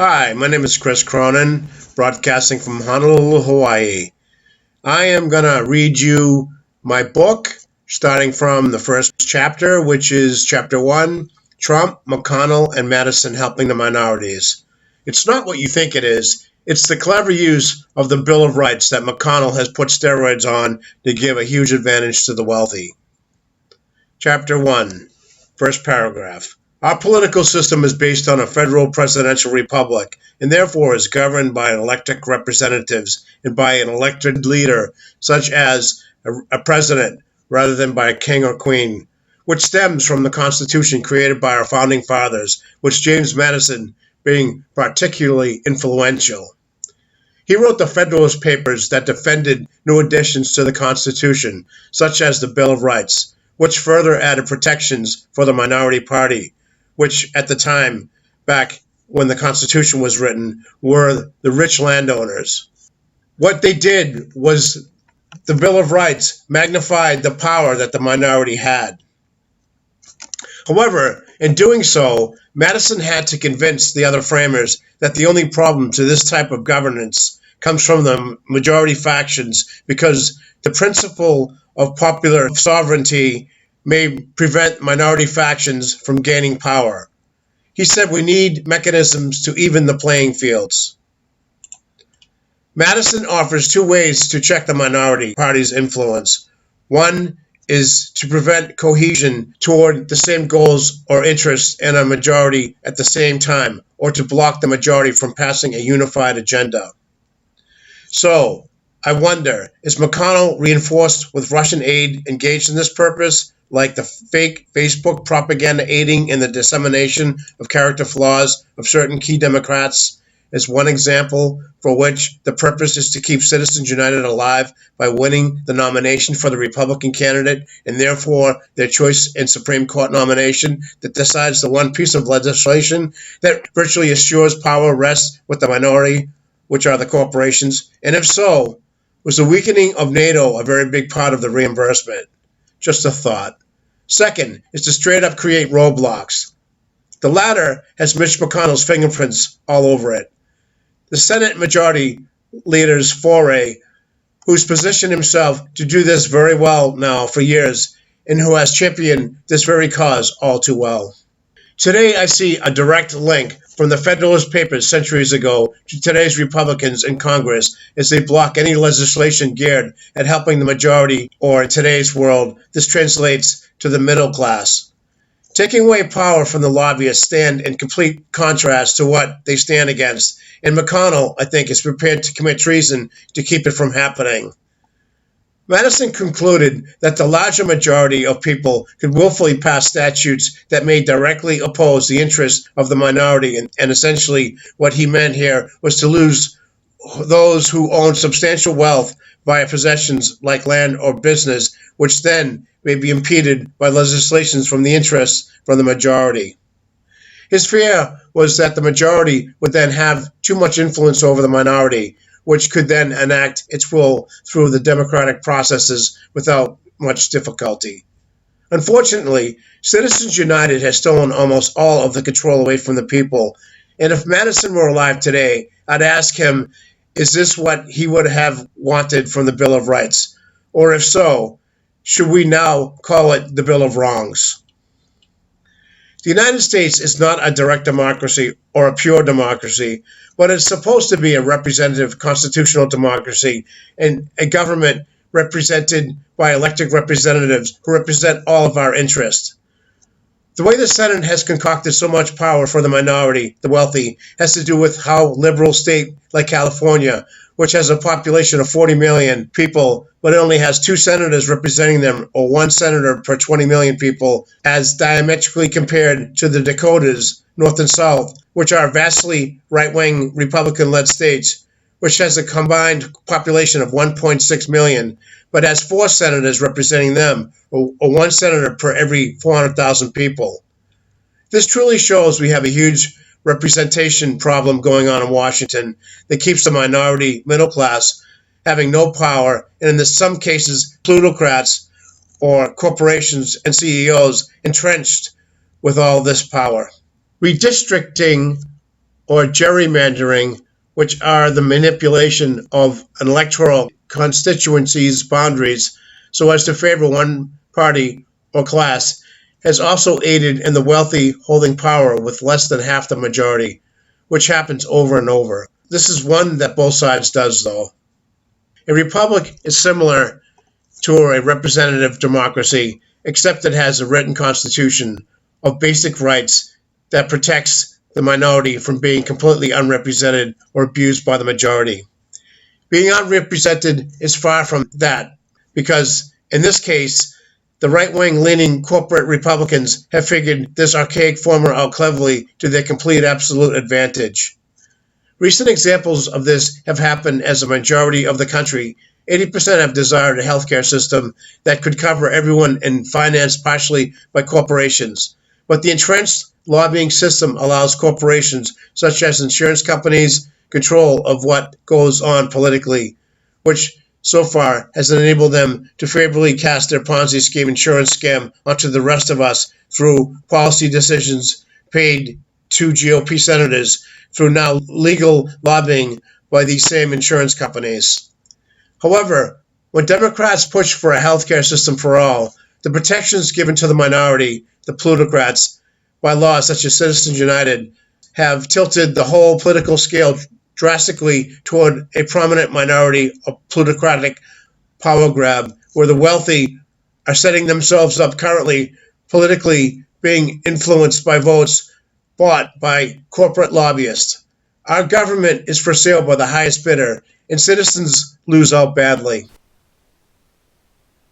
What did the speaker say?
Hi, my name is Chris Cronin, broadcasting from Honolulu, Hawaii. I am going to read you my book, starting from the first chapter, which is Chapter 1, Trump, McConnell, and Madison Helping the Minorities. It's not what you think it is. It's the clever use of the Bill of Rights that McConnell has put steroids on to give a huge advantage to the wealthy. Chapter 1, first paragraph. Our political system is based on a federal presidential republic and therefore is governed by elected representatives and by an elected leader, such as a president, rather than by a king or queen, which stems from the Constitution created by our founding fathers, which James Madison being particularly influential. He wrote the Federalist Papers that defended new additions to the Constitution, such as the Bill of Rights, which further added protections for the minority party, which at the time, back when the Constitution was written, were the rich landowners. What they did was the Bill of Rights magnified the power that the minority had. However, in doing so, Madison had to convince the other framers that the only problem to this type of governance comes from the majority factions because the principle of popular sovereignty may prevent minority factions from gaining power. He said we need mechanisms to even the playing fields. Madison offers two ways to check the minority party's influence. One is to prevent cohesion toward the same goals or interests in a majority at the same time, or to block the majority from passing a unified agenda. So, I wonder, is McConnell reinforced with Russian aid engaged in this purpose, like the fake Facebook propaganda aiding in the dissemination of character flaws of certain key Democrats? Is one example for which the purpose is to keep Citizens United alive by winning the nomination for the Republican candidate and therefore their choice in Supreme Court nomination that decides the one piece of legislation that virtually assures power rests with the minority, which are the corporations? And if so, was the weakening of NATO a very big part of the reimbursement? Just a thought. Second is to straight up create roadblocks. The latter has Mitch McConnell's fingerprints all over it. The Senate Majority Leader's foray, who's positioned himself to do this very well now for years, and who has championed this very cause all too well. Today I see a direct link from the Federalist Papers centuries ago to today's Republicans in Congress as they block any legislation geared at helping the majority, or in today's world, this translates to the middle class. Taking away power from the lobbyists stand in complete contrast to what they stand against, and McConnell, I think, is prepared to commit treason to keep it from happening. Madison concluded that the larger majority of people could willfully pass statutes that may directly oppose the interests of the minority, and essentially what he meant here was to lose those who own substantial wealth via possessions like land or business, which then may be impeded by legislations from the interests from the majority. His fear was that the majority would then have too much influence over the minority, which could then enact its will through the democratic processes without much difficulty. Unfortunately, Citizens United has stolen almost all of the control away from the people, and if Madison were alive today, I'd ask him, is this what he would have wanted from the Bill of Rights? Or if so, should we now call it the Bill of Wrongs? The United States is not a direct democracy or a pure democracy, but it's supposed to be a representative constitutional democracy and a government represented by elected representatives who represent all of our interests. The way the Senate has concocted so much power for the minority, the wealthy, has to do with how liberal state like California, which has a population of 40 million people, but it only has 2 senators representing them, or 1 senator per 20 million people, as diametrically compared to the Dakotas, North and South, which are vastly right-wing Republican-led states, which has a combined population of 1.6 million, but has 4 senators representing them, or 1 senator per every 400,000 people. This truly shows we have a huge representation problem going on in Washington that keeps the minority middle class having no power, and in some cases, plutocrats or corporations and CEOs entrenched with all this power. Redistricting or gerrymandering, which are the manipulation of an electoral constituency's boundaries so as to favor one party or class, has also aided in the wealthy holding power with less than half the majority, which happens over and over. This is one that both sides does, though. A republic is similar to a representative democracy, except it has a written constitution of basic rights that protects the minority from being completely unrepresented or abused by the majority. Being unrepresented is far from that, because in this case, the right-wing leaning corporate Republicans have figured this archaic formula out cleverly to their complete absolute advantage. Recent examples of this have happened as a majority of the country, 80%, have desired a healthcare system that could cover everyone and financed partially by corporations. But the entrenched lobbying system allows corporations, such as insurance companies, control of what goes on politically, which so far has enabled them to favorably cast their Ponzi scheme insurance scam onto the rest of us through policy decisions paid to GOP senators through now legal lobbying by these same insurance companies. However, when Democrats push for a healthcare system for all, the protections given to the minority, the plutocrats, by laws such as Citizens United, have tilted the whole political scale drastically toward a prominent minority of plutocratic power grab, where the wealthy are setting themselves up currently politically being influenced by votes bought by corporate lobbyists. Our government is for sale by the highest bidder, and citizens lose out badly.